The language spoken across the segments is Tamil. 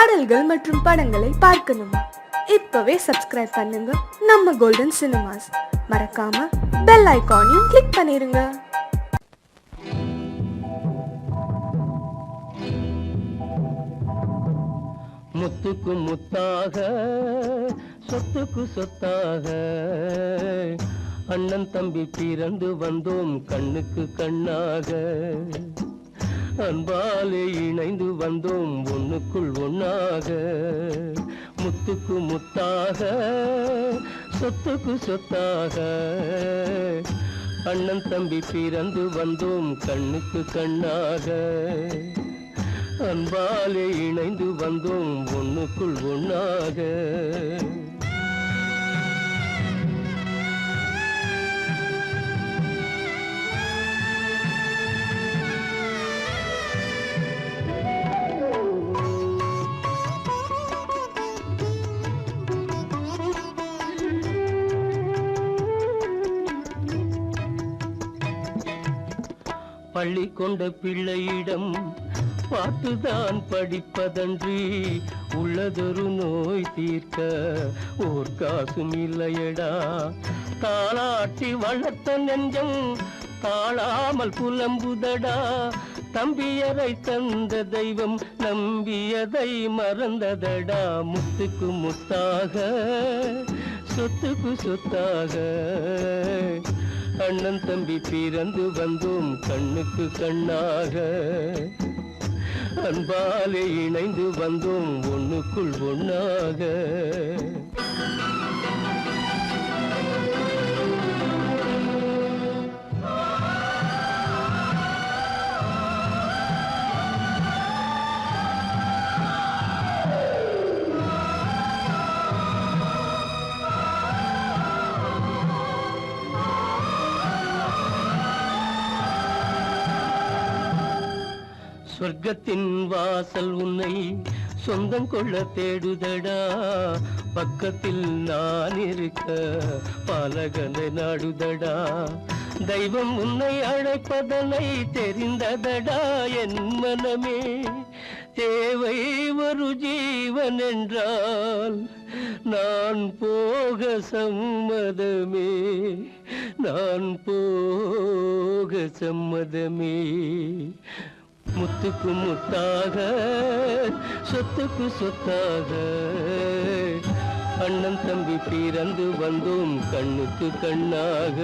பாடல்கள் மற்றும் படங்களை பார்க்கணுமா? இப்பவே சப்ஸ்கிரைப் பண்ணுங்க நம்ம கோல்டன் சினிமாஸ். மறக்காம பெல் ஐகானையும் கிளிக் பண்ணிருங்க. முத்துக்கு முத்தாக சொத்துக்கு சொத்தாக அண்ணன் தம்பி பிறந்து வந்தோம் கண்ணுக்கு கண்ணாக. அன்பாலே இணைந்து வந்தோம் ஒண்ணுக்குள் ஒண்ணாக. முத்துக்கு முத்தாக சொத்துக்கு சொத்தாக அண்ணன் தம்பி பிறந்து வந்தோம் கண்ணுக்கு கண்ணாக. அன்பாலே இணைந்து வந்தோம் ஒண்ணுக்குள் ஒண்ணாக. பள்ளி கொண்ட பிள்ளையிடம் பார்த்துதான் படிப்பதன்றி உள்ளதொரு நோய் தீர்க்க ஓர் காசும் இல்லையடா. தாளாட்டி வளர்த்த நெஞ்சம் தாழாமல் புலம்புதடா. தம்பியரை தந்த தெய்வம் நம்பியதை மறந்ததடா. முத்துக்கு முத்தாக சொத்துக்கு சொத்தாக அண்ணன் தம்பி பிறந்து வந்தோம் கண்ணுக்கு கண்ணாக. அன்பாலே இணைந்து வந்தோம் ஒண்ணுக்குள் ஒண்ணாக. சொர்க்கத்தின் வாசல் உன்னை சொந்தம் கொள்ள தேடுதடா. பக்கத்தில் நான் இருக்க பாலகனை நாடுதடா. தெய்வம் உன்னை அழைப்பதனை தெரிந்ததடா என் மனமே. தேவை ஒரு ஜீவன் என்றால் நான் போக சம்மதமே. நான் போக சம்மதமே. முத்துக்கு முத்தாக சொத்துக்கு சொத்தாக அண்ணன் தம்பி பிறந்து வந்தோம் கண்ணுக்கு கண்ணாக.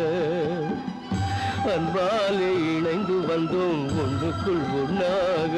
அன்பாலே இணைந்து வந்தோம் ஒன்றுக்குள் ஒண்ணாக.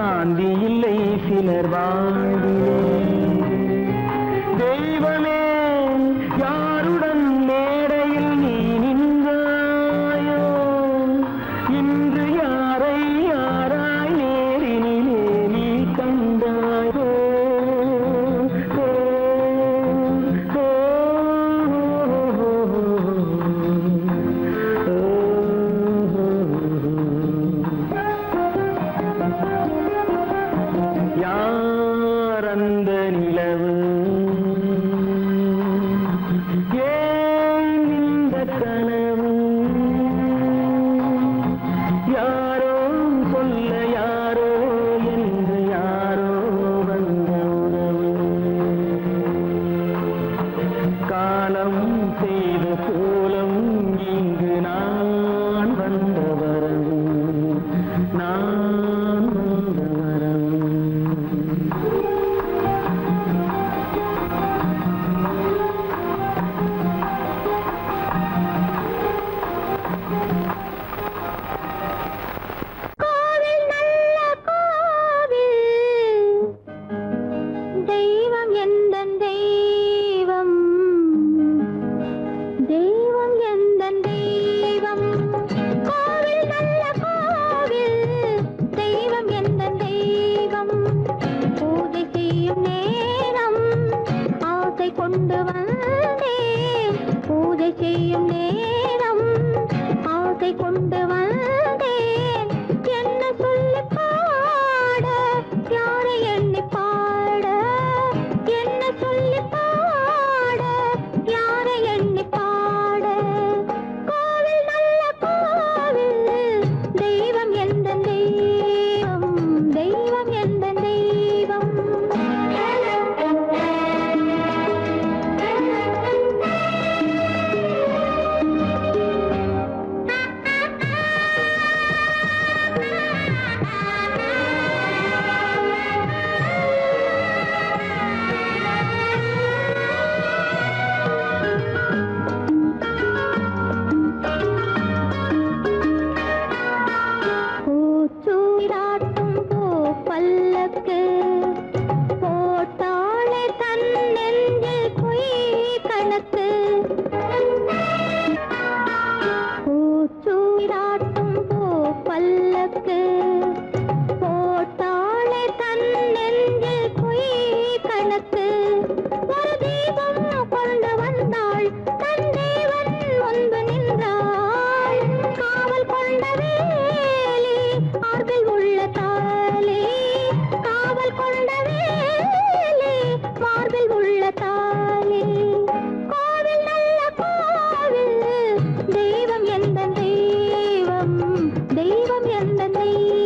சாந்தி இல்லை சிலர் வாழ்விலே. தெய்வமே யாருடன் மேடையில் நீ நின்றாயோ, இன்று யாரை யாராய் நேரினிலே நீ கண்டாயோ. யார் அந்த நிலவு, ஏன் இந்த கனவு, யாரோ சொல்ல யாரோ என்று யாரோ வந்த உறவு. காலம் செய்த கோலம் இங்கு நான் வந்த வரவு, நான் வந்த வரவு. கோவில் நல்ல கோவில், தெய்வம் எந்தன் தெய்வம், தெய்வம் எந்தன் தெய்வம். கோவில் நல்ல கோவில், தெய்வம் எந்தன் தெய்வம். பூஜை செய்யும் நேரம் ஆசை கொண்டு வந்தேன், பூஜை செய்யும் நேரம் ஆசை கொண்டு வந்தேன். என்ன சொல்லி பாட, யாரை எண்ணி பாட, என்ன சொல்லி பாட, யாரை எண்ணி பாட. கோவில் நல்ல கோவில், தெய்வம் எந்த தெய்வம், தெய்வம் எந்த தெய்வம். பூச்சூடாட்டும் பூ பல்லக்கு, போட்டாளே தன் நெஞ்சில் பொய் கணக்கு. பூச்சூடாட்டும் பூ பல்லக்கு, போட்டாளே தன் நெஞ்சில் பொய் கணக்கு. ஒரு தீபம் கொண்டு வந்தாள், தன் தேவன் முன்பு நின்றாள். காவல் கொண்ட வேலி மார்பில் உள்ள தாலி, காவல் கொண்ட வேலி மார்பில் உள்ள தாலி. கோவில் நல்ல கோவில், தெய்வம் எந்த தெய்வம், தெய்வம் எந்த தெய்வம்.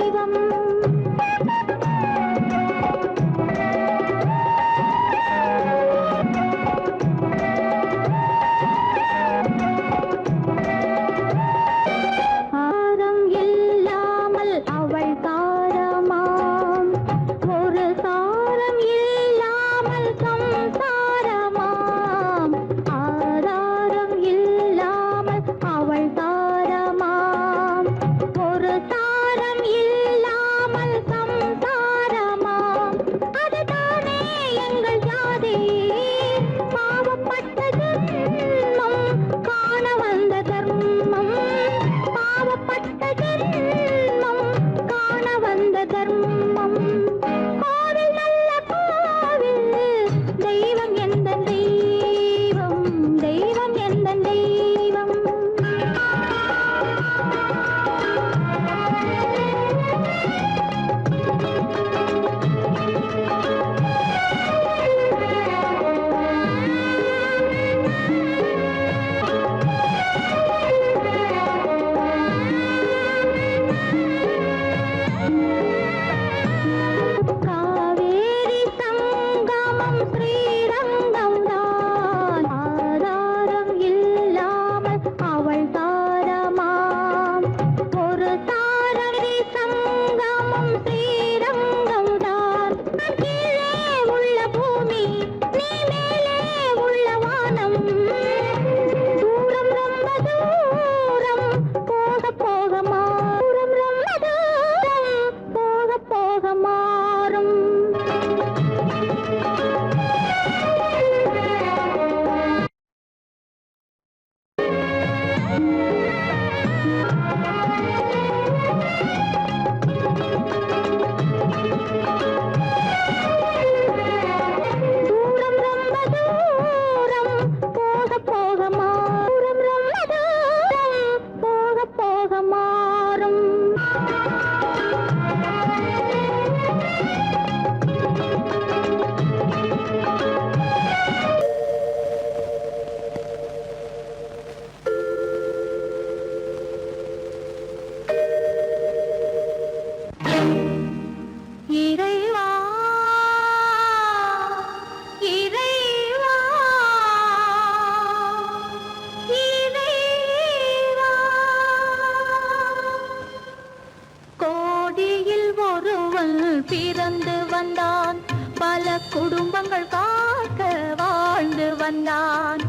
பிறந்து வந்தான் பல குடும்பங்கள் காக்க வாழ்ந்து வந்தான்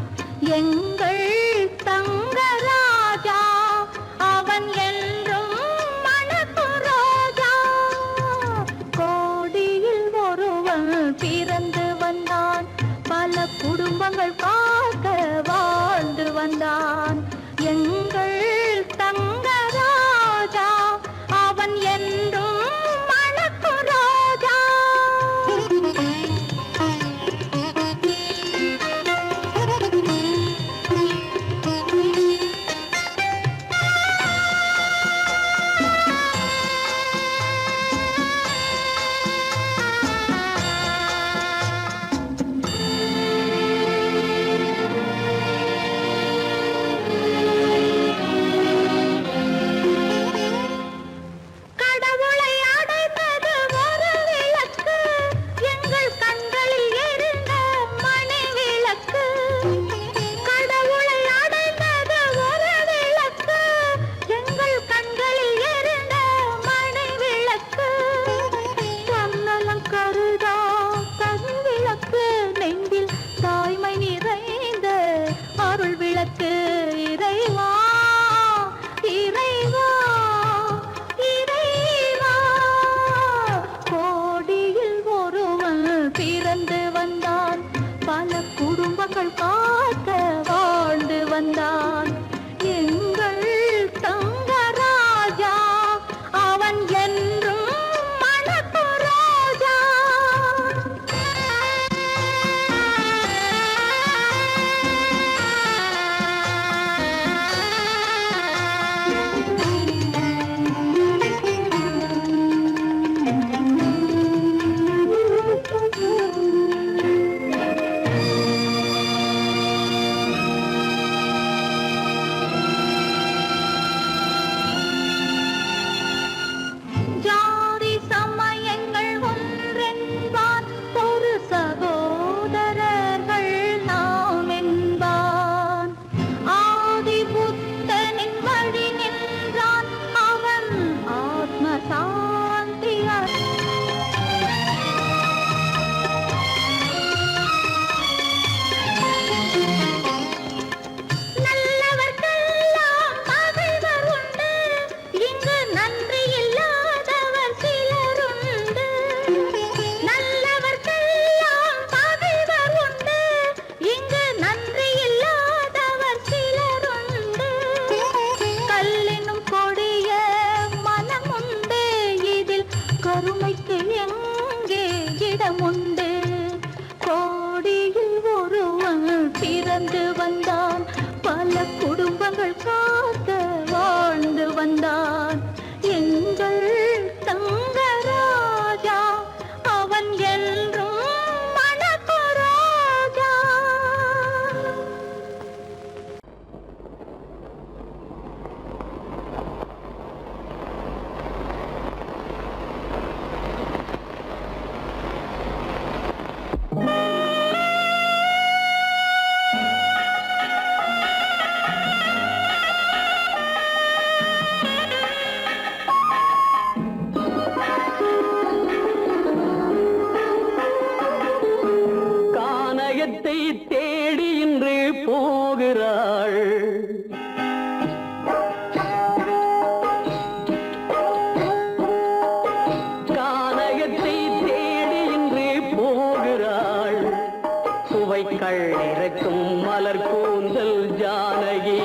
எங்கள் தங்கராஜா அவன் என்றும் மணக்கும் ரோஜா கோடியில் ஒருவன் பிறந்து வந்தான் பல குடும்பங்கள் காக்க வாழ்ந்து வந்தான் எங்கள் தங்கராஜா அவன் என்றும் மணக்கும் ரோஜா கடவுளை அடைந்தது ஒரு விளக்கு எங்கள் கண்களில் எரிந்த மணி விளக்கு கடவுளை அடைந்தது ஒரு விளக்கு எங்கள் கண்களில் எரிந்த மணி விளக்கு தன்னலம் கருதா தன் விளக்கு நெஞ்சில் தாய்மை நிறைந்த அருள் விளக்கு இறைவா இறைவா இறைவா கோடியில் ஒருவன் பிறந்து வந்தான் பல குடும்பங்கள் காக்க வாழ்ந்து வந்தான் எங்கள் தங்கராஜா அவன் என்றும் மணக்கும் ரோஜா ஜாதி சமயங்கள் ஒன்றென்பான் ஒரு சகோதரர்கள் நாம் என்பான் ஆதி புத்தனின் வழி நின்றான் அவன் ஆத்ம சாந்தி நல்லவர்க்கெல்லாம் பகைவர் உண்டு இங்கு நன்றி இல்லாதவர் சிலருண்டு நல்லவர்க்கெல்லாம் பகைவர் உண்டு இங்கு நன்றி இல்லாதவர் சிலருண்டு கல்லினும் கொடிய மனம் உண்டு இதில் கருமைக்கு எங்கே இடமுண்டு கோடியில் ஒருவன் பிறந்து வந்தான் பல குடும்பங்கள் காக்க வாழ்ந்து வந்தான் எங்கள் தங்கராஜா அவன் என்றும் மணக்கும் ரோஜா கானகத்தை தேடி இன்று போகிறாள் கானகத்தை தேடி இன்று போகிறாள் சுவைக்கள் இறக்கும் மலர் கூந்தல் ஜானகி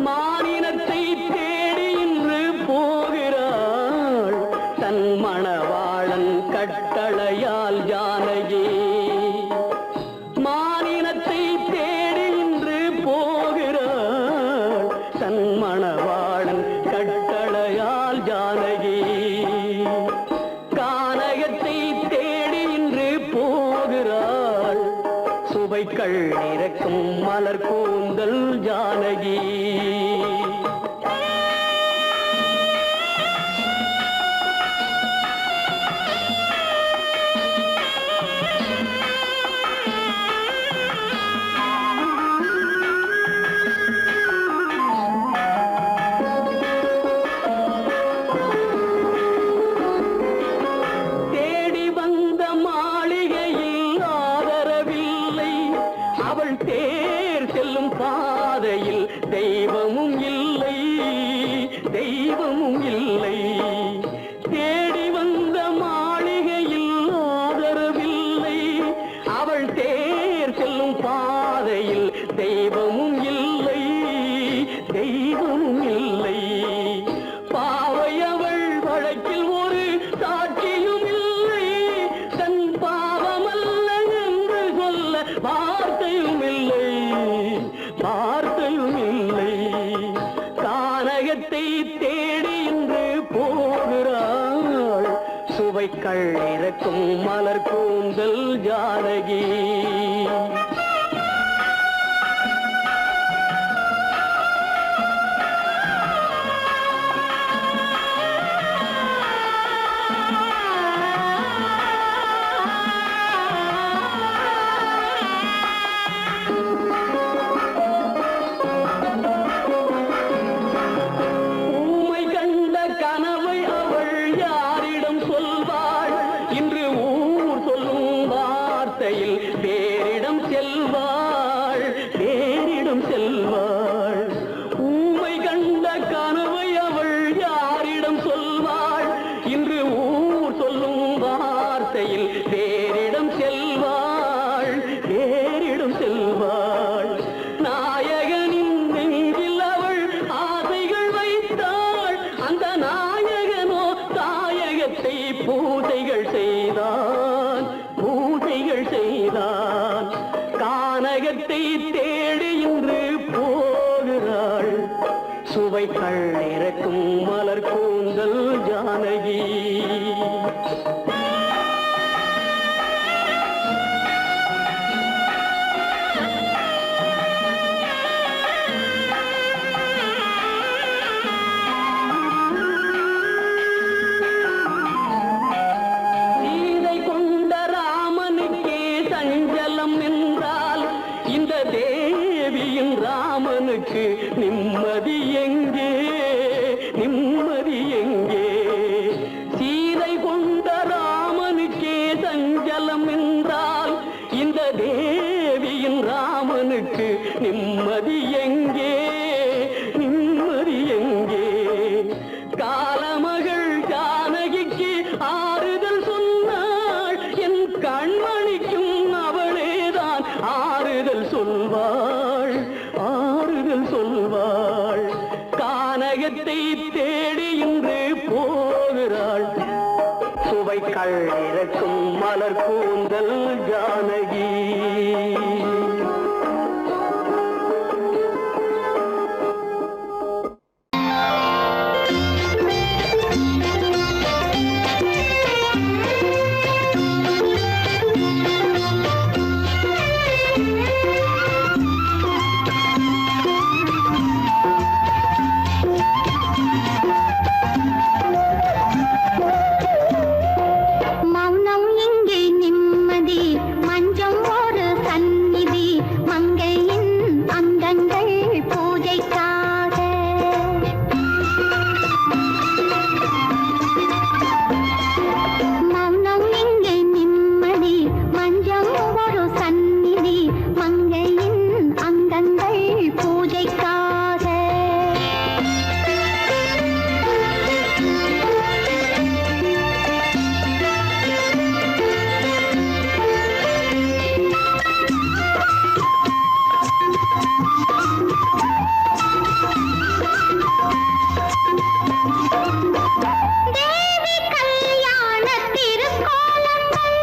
மானினத்தை தேடி இன்று போகிறாள் தன் மணவாளன் கட்டளையால் ஜானகி மானினத்தை தேடி இன்று போகிறாள் தன் மணவாளன் கட்டளையால் ஜானகி கானகத்தை தேடி இன்று போகிறாள் சுவைக்கள் இறக்கும் மலர் கூந்தல் ஜானகி தெய்வமும் இல்லை. தேடி வந்த மாளிகையில் ஆதரவில்லை. அவள் தேர் செல்லும் பாதையில் தெய்வமும் இல்லை, தெய்வமும் இல்லை. பாவை அவள் வழக்கில் ஒரு சாட்சியும் இல்லை. தன் பாவமல்ல என்று சொல்ல வார்த்தையும் இல்லை, வார்த்தையும் இல்லை. கானகத்தை தேடி இன்று போகிறாள். சுவைக்கள் இறக்கும் மலர் கூந்தல் ஜானகி. வேறிடம் செல்வாள், வேறிடம் செல்வாள். ஊமை கண்ட கனவை அவள் யாரிடம் சொல்வாள்? இன்று ஊர் சொல்லும் வார்த்தையில் வேறிடம் செல்வாள், வேறிடம் செல்வாள். நாயகனின் நெஞ்சில் அவள் ஆசைகள் வைத்தாள். அந்த நாயகனோ தாயகத்தை பூசைகள் செய்தான், பூசைகள் செய்தான். கானகத்தை தேடி இன்று போகிறாள். சுவைக்கள் இறக்கும் மலர் கூந்தல் ஜானகி. இந்த தேவியின் ராமனுக்கு நிம்மதி எங்கே, நிம்மதி எங்கே? சீதை கொண்ட ராமனுக்கே சஞ்சலம் என்றால் இந்த தேவியின் ராமனுக்கு நிம்மதி எங்கே, நிம்மதி எங்கே? காலமகள் ஜானகிக்கு ஆறுதல் சொன்னாள். என் கண்மணிக்கும் அவளேதான் ஆறுதல் சொல்வாள், ஆறுதல் சொல்வாள். கானகத்தை தேடி இன்று போகிறாள். சுவைக்கள் இறக்கும் மலர் கூந்தல் ஜானகி. மௌனம் இங்கே நிம்மதி, மஞ்சம் ஒரு சந்நிதி, மங்கையின் அங்கங்கள் பூஜைக்காக. மௌனம் இங்கே நிம்மதி, மஞ்சம் ஒரு சந்நிதி, மங்கையின் அங்கங்கள் பூஜைக்காக. தேவி கல்யாண திருக்கோலங்கள்,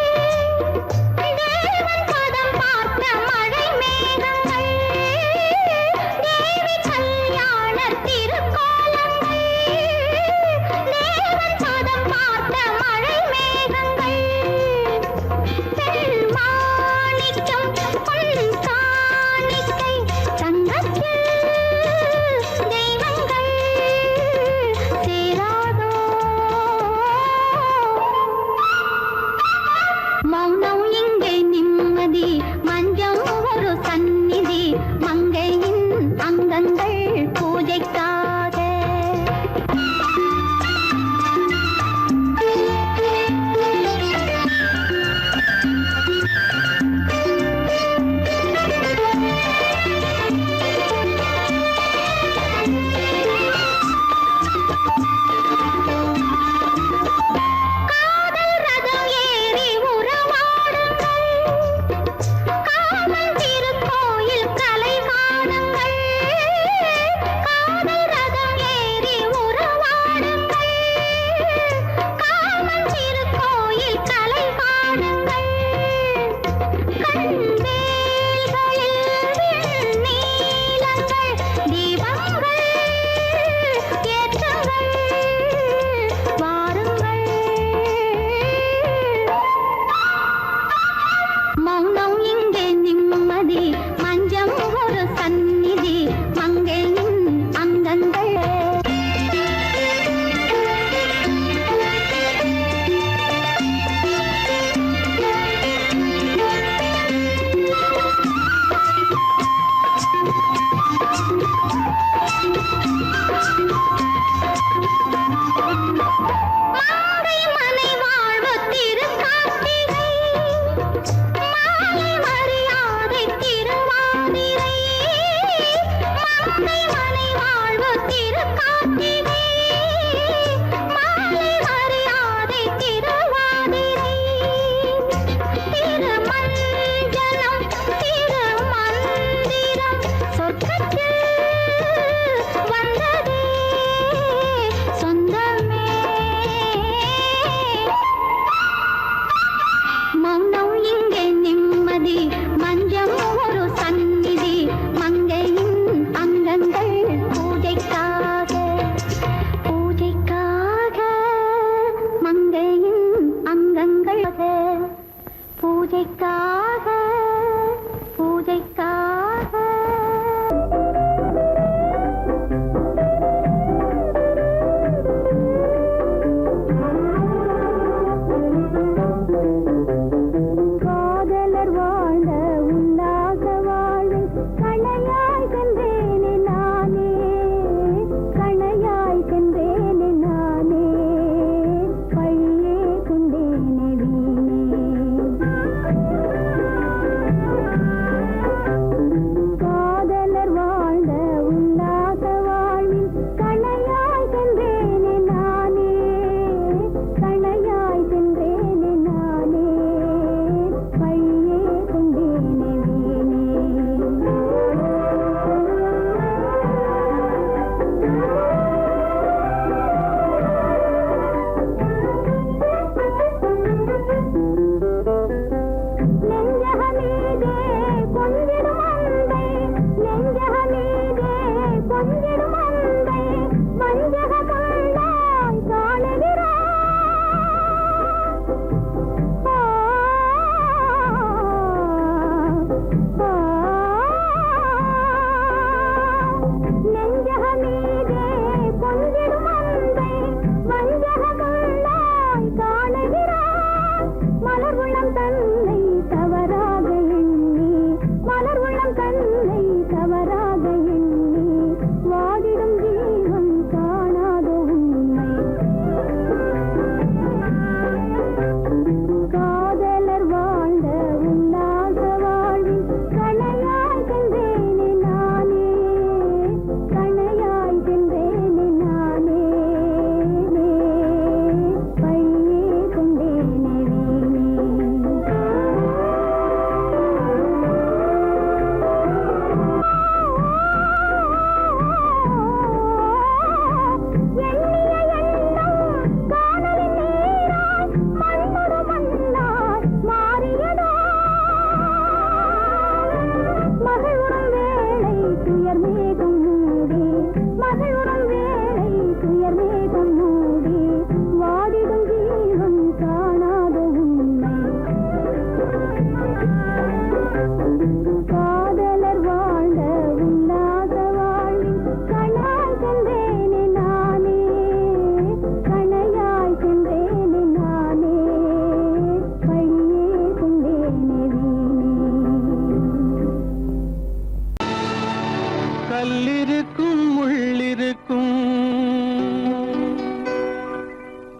தேவன் பதம் பார்த்த மழை மேகங்கள். தேவி கல்யாண திருக்கோலங்கள், தேவன் பதம் பார்த்த மழை மேகங்கள். மாணிக்கம் பொன் காணிக்கை தங்கத்தில் தெய்வங்கள் சேராதோ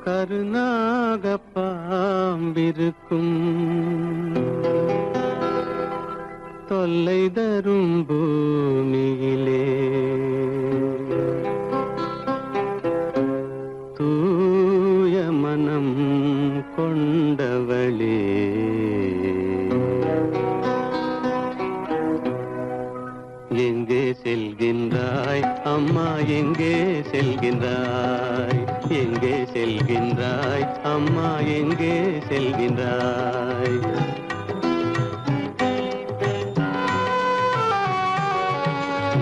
கருநாகப்பாம்பிருக்கும் தொல்லை தரும் பூமியிலே தூய மனம் கொண்டவளே எங்கே செல்கின்றாய் அம்மா எங்கே செல்கின்றாய் எங்கே செல்கின்றாய் அம்மா எங்கே செல்கின்றாய்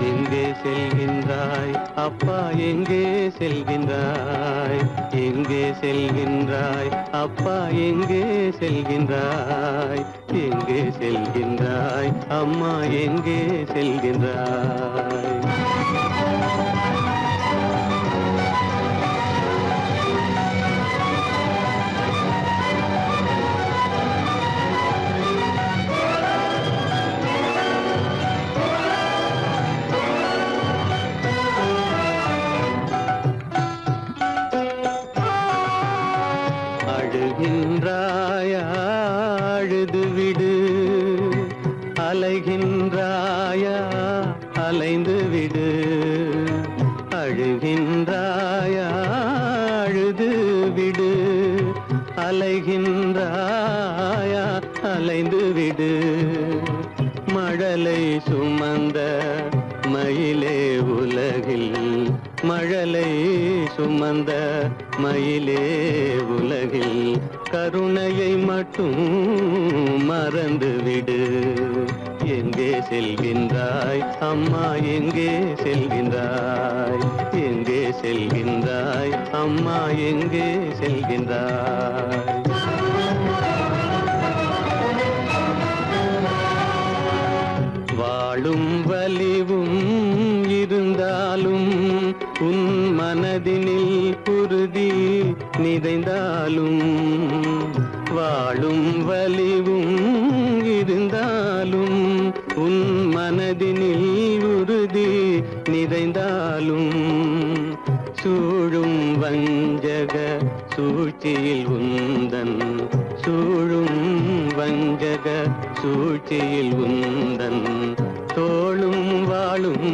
எங்கே செல்கின்றாய் அப்பா எங்கே செல்கின்றாய் எங்கே செல்கின்றாய் அப்பா எங்கே செல்கின்றாய் எங்கே செல்கின்றாய் அம்மா எங்கே செல்கின்றாய் அழுகின்றாயா அழுது விடு அலைகின்றாயா அலைந்து விடு அழுகின்றாயா அழுது விடு அலைகின்றாயா அலைந்து விடு மழலை சுமந்த மயிலே உலகில் மழலை சுமந்த மயிலே உலகில் கருணையை மட்டும் மறந்துவிடு எங்கே செல்கின்றாய் அம்மா எங்கே செல்கின்றாய் எங்கே செல்கின்றாய் அம்மா எங்கே செல்கின்றாய் வாழும் வலிவும் இருந்தாலும் உன் மனதினில் உறுதி நிறைந்தாலும் வாழும் வலிவும் இருந்தாலும் உன் மனதினில் உறுதி நிறைந்தாலும் சூழும் வஞ்சக சூழ்ச்சியில் உந்தன் சூழும் வஞ்சக சூழ்ச்சியில் உந்தன் தோளும் வாழும்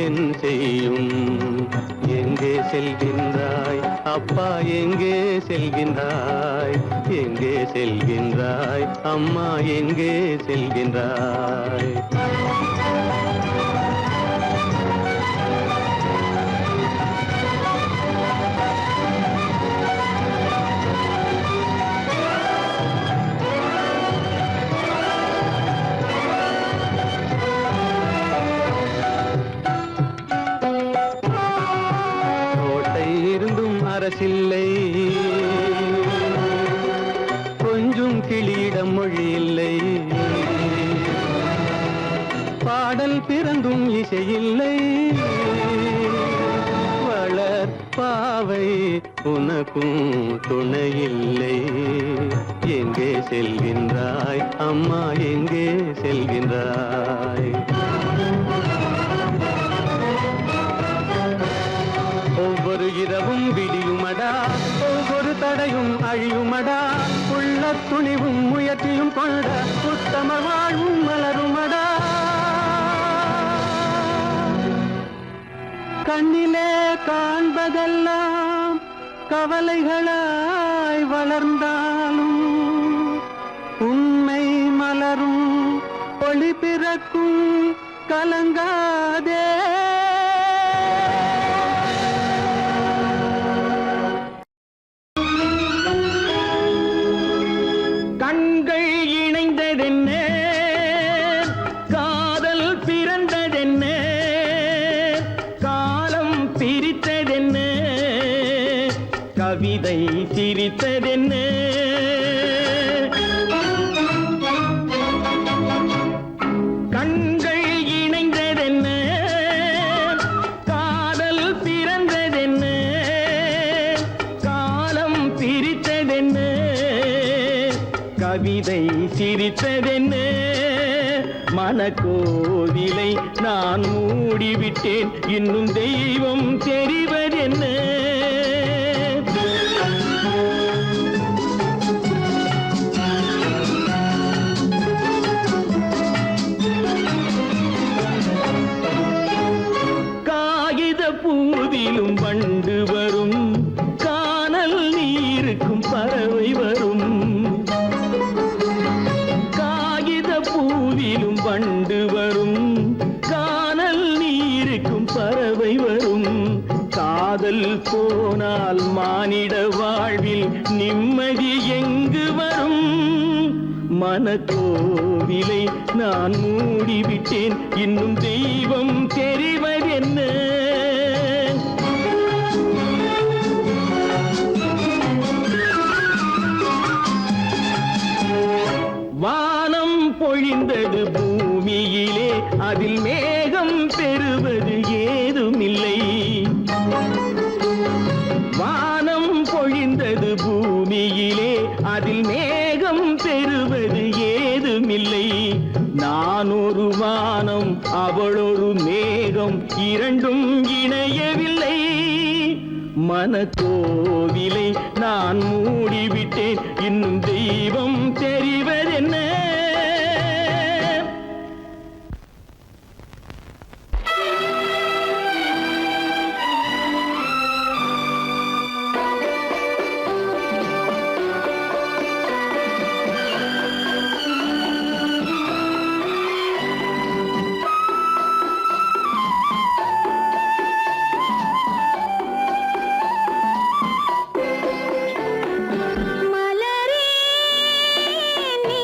என் செய்யும் எங்கே செல்கின்றாய் அப்பா எங்கே செல்கின்றாய் எங்கே செல்கின்றாய் அம்மா எங்கே செல்கின்றாய் அரசில்லை கொஞ்சம் கிளியிடம் மொழி இல்லை பாடல் பிறந்தும் இசையில்லை வளர் பாவை உனக்கும் துணையில்லை எங்கே செல்கின்றாய் அம்மா எங்கே செல்கின்றாய் ஒவ்வொரு இரவும் விடியுமடா ஒவ்வொரு தடையும் அழியுமடா உள்ள துணிவும் முயற்சியும் கொண்ட உத்தம வாழ்வும் மலருமடா கண்ணிலே காண்பதெல்லாம் கவலைகளாய் வளர்ந்தாலும் உண்மை மலரும் ஒளி பிறக்கும் கலங்காதே கண்கள் இணைந்ததென்ன காதல் பிறந்ததென்ன காலம் பிரித்ததென்ன கவிதை சிரித்ததென்ன கண்கள் இணைந்ததென்ன காதல் பிறந்ததென்ன காலம் பிரித்ததென்ன கவிதை சிரித்ததென்ன மனக்கோவிலை நான் மூடிவிட்டேன் இன்னும் தெய்வம் தெரிவதென்ன பறவை வரும். காகித பூவிலும் வண்டு வரும், கானல் நீருக்கும் பறவை வரும். காதல் போனால் மானிட வாழ்வில் நிம்மதி எங்கு வரும்? மனக்கோவிலை நான் மூடிவிட்டேன், இன்னும் தெய்வம் தெரிவதென்ன? வானம் பொழிந்தது பூமியிலே, அதில் மேகம் பெறுவது ஏதுமில்லை. வானம் பொழிந்தது பூமியிலே, அதில் மேகம் பெறுவது ஏதுமில்லை. நான் ஒரு வானம், அவளொரு மேகம், இரண்டும் இணையவில்லை. மனக்கோவிலை நான் மூடிவிட்டேன், இன்னும் தெய்வம் தெரிவதென்ன? மலரே நீ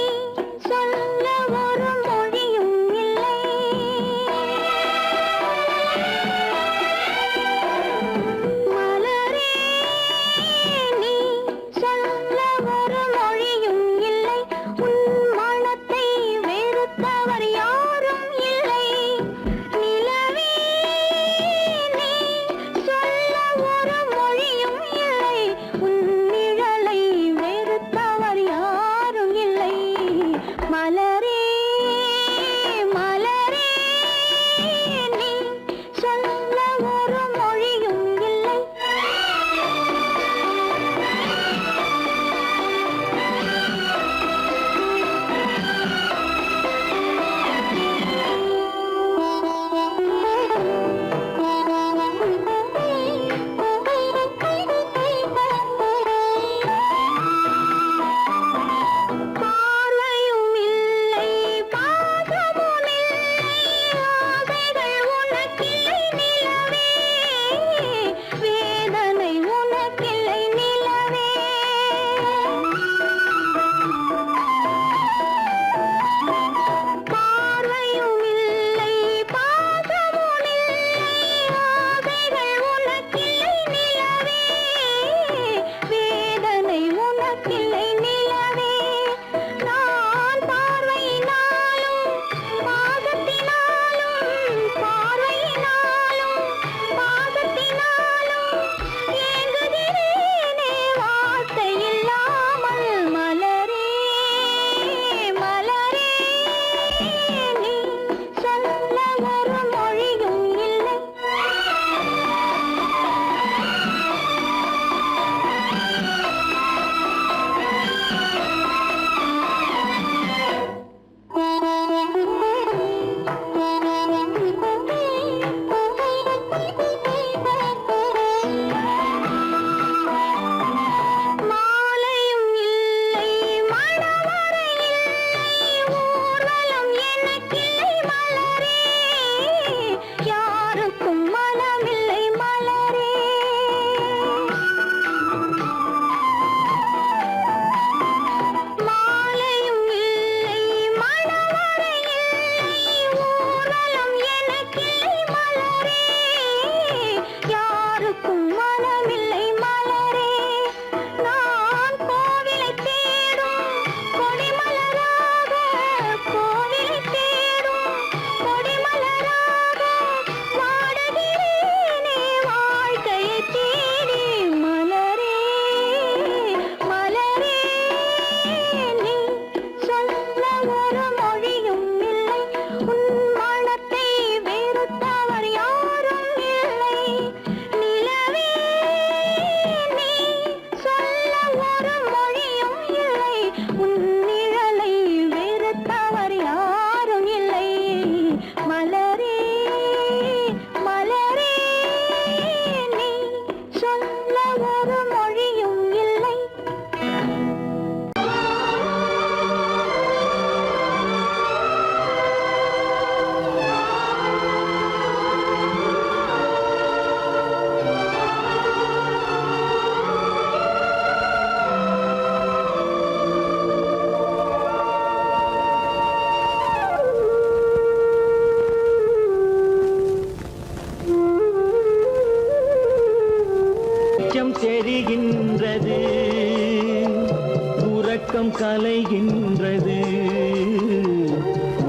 உறக்கம் கலைகின்றது,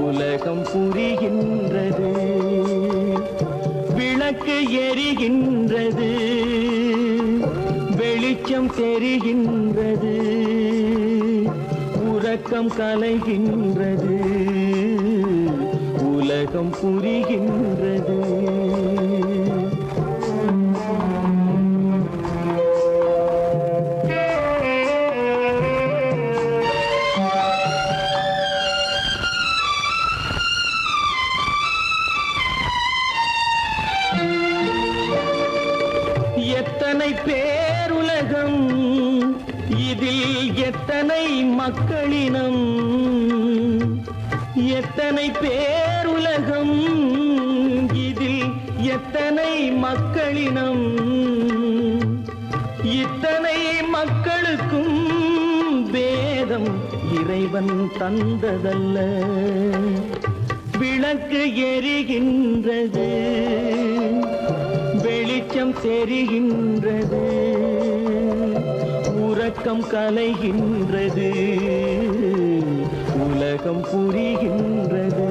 உலகம் புரிகின்றது. விளக்கு எரிகின்றது, வெளிச்சம் தெரிகின்றது. உறக்கம் கலைகின்றது, உலகம் புரிகின்றது. எத்தனை பேருலகம், இதில் எத்தனை மக்களினம். எத்தனை பேருலகம், இதில் எத்தனை மக்களினம். இத்தனை மக்களுக்கும் வேதம் இறைவன் தந்ததல்ல. விளக்கு எரிகின்றது, வெளிச்சம் தெரிகின்றது. உறக்கம் கலைகின்றது, உலகம் புரிகின்றது.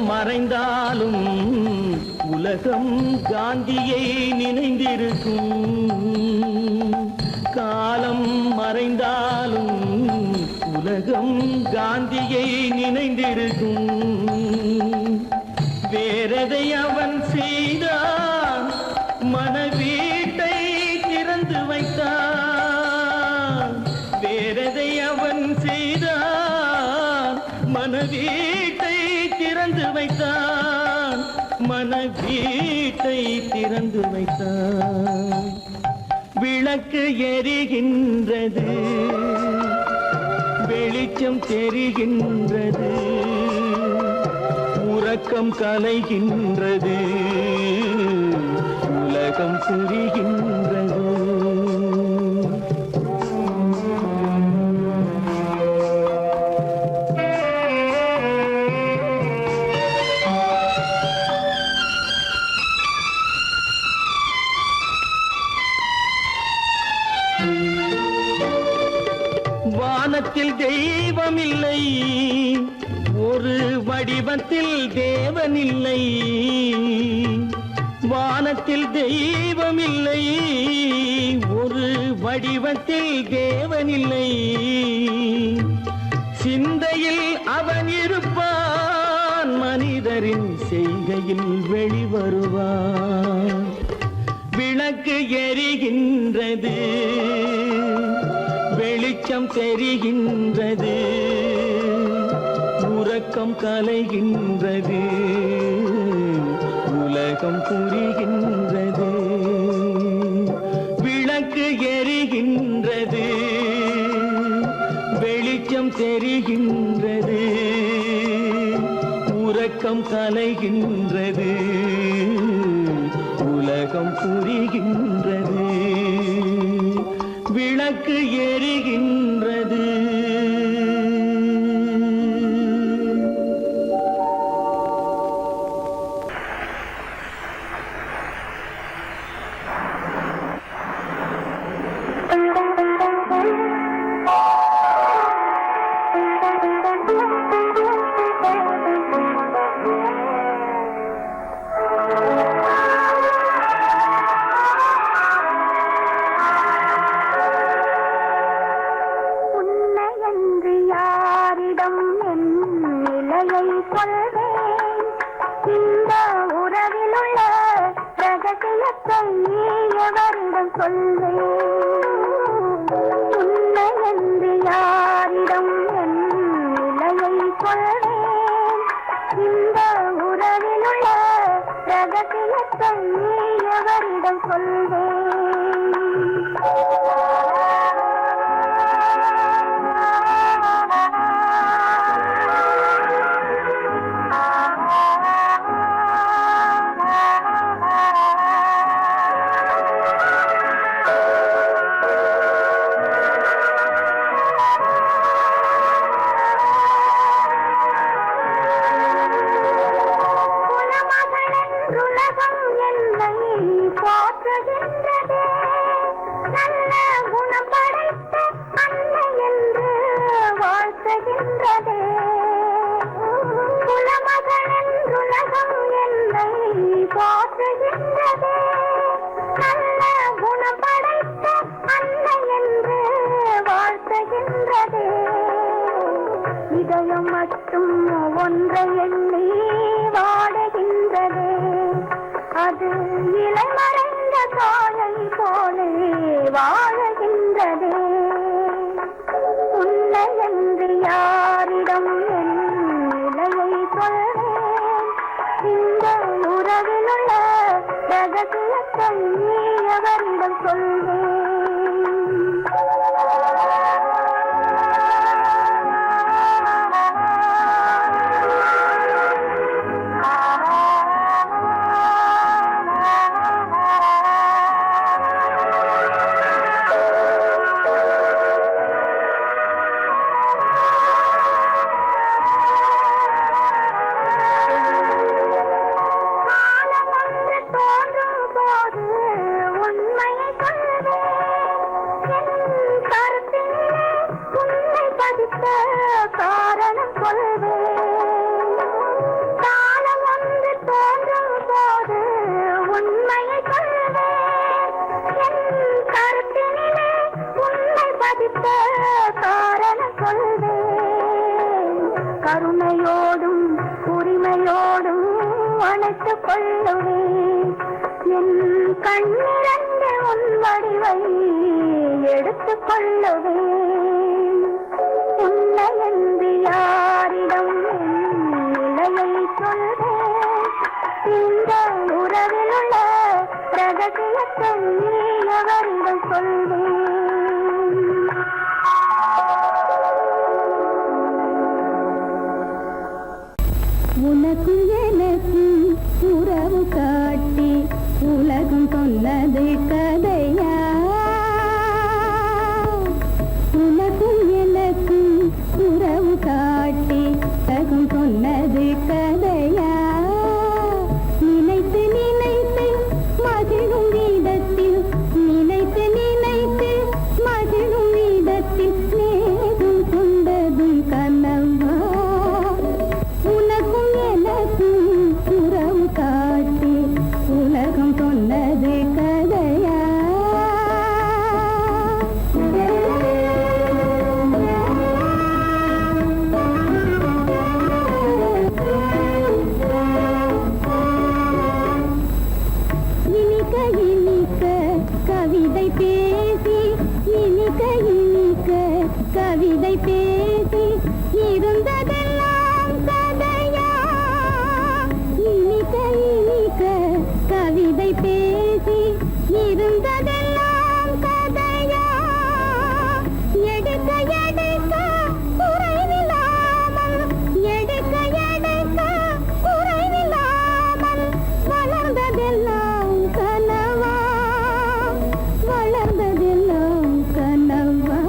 மறைந்தாலும் உலகம் காந்தியை நினைந்திருக்கும். காலம் மறைந்தாலும் உலகம் காந்தியை நினைந்திருக்கும். வேறதை அவன் செய்தான், மனவீட்டை திறந்து வைத்தான். வேறதை அவன் செய்தான், மனவீட்டை திறந்து வைத்தான். மனவீட்டை திறந்து வைத்தான். விளக்கு எரிகின்றது, வெளிச்சம் தெரிகின்றது. உறக்கம் கலைகின்றது, உலகம் புரிகின்றது. வானத்தில் தெய்வமில்லை, ஒரு வடிவத்தில் தேவனில்லை. வானத்தில் தெய்வமில்லை, ஒரு வடிவத்தில் தேவனில்லை. சிந்தையில் அவன் இருப்பான், மனிதரின் செய்கையில் வெளிவருவான். விளக்கு எரிகின்றது, வெளிச்சம் தெரிகின்றது. உறக்கம் கலைகின்றது, உலகம் புரிகின்றது. விளக்கு எரிகின்றது, வெளிச்சம் தெரிகின்றது. உறக்கம் கலைகின்றது, உலகம் புரிகின்றது. விளக்கு எரிகின்றது. என்னை போற்றுகின்றதே. நல்ல குணம் படைத்த அன்னை என்று வாழ்த்துகின்றதே. குலமகள் என்றுலகம் என்னை போற்றுகின்றதே. நல்ல குணம் படைத்த அன்னை என்று வாழ்த்துகின்றதே. இதயம் மட்டும் ஒன்றை எண்ணி வாடுகின்றதே. அது இலை மறைந்த தாயை போலே வாழுகின்றதே. உன்னை என்று யாரிடம் என் நிலையை சொல்வேன்? இந்த உறவிலுள்ள ரகசியத்தை அவரிடம் சொல்வேன். காரணம் சொல்வேன். காலம் ஒன்று தோன்றும் போது உண்மையை சொல்வேன். என் கருத்தினிலே உண்மை பதித்த காரணம் சொல்வேன். கருணையோடும் உரிமையோடும் அணைத்துக் கொள்ளுவேன். என் கண்ணிரண்டு உன் வடிவை எடுத்துக் கொள்ளுவேன். உன்னை என்று யாரிடம் நிலையை சொல்வேன்? இந்த உறவிலுள்ள ரகசியத்தை அவரிடம் சொல்வேன். உனக்கும் எனக்கும் உறவு காட்டி உலகம் சொன்னது கதையா? உனக்கும் எனக்கும் உறவு காட்டி உலகம் சொன்னது கதையா? நினைத்து நினைத்து மகிழும் வீதத்தில், நினைத்து நினைத்து மகிழும் வீதத்தில் நேரும் கொண்டதும் கனவா? உனக்கும் எனக்கும் உறவு காட்டி உலகம் சொன்னது கதையா? இனிக்க இனிக்க கவிதை பேசி, இனிக்க இனிக்க கவிதை பேசி இருந்ததெல்லாம் கதையா? இனிக்க இனிக்க கவிதை பேசி இருந்ததெல்லாம் கதையா? எடுக்க எடுக்க குறைவில்லாமல், எடுக்க எடுக்க குறைவில்லாமல் வளர்ந்ததெல்லாம் கனவா? வளர்ந்ததெல்லாம் கனவா?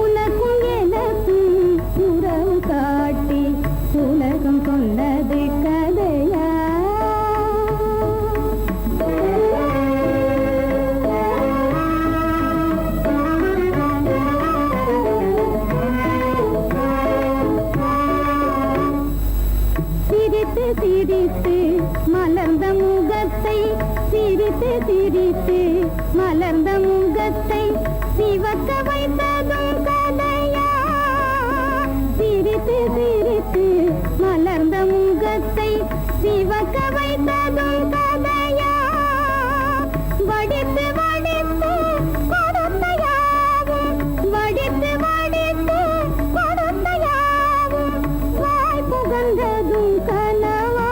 உனக்கும் எனக்கும் உறவு காட்டி உலகம் சொன்னது கதையா? சிரித்து சிரித்து மலர்ந்த முகத்தை, சிரித்து சிரித்து மலர்ந்த முகத்தை சிவக்க வைத்ததும் கதையா? சிரித்து சிரித்து மலர்ந்த முகத்தை சிவக்க வைத்ததும் கதையா? வடித்து வடித்து கொடுத்த யாவும், வடித்து வடித்து கொடுத்த யாவும் வாய் புகழ்ந்ததும் கனவா?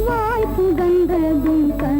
வாய் புகழ்ந்ததும் கனவா?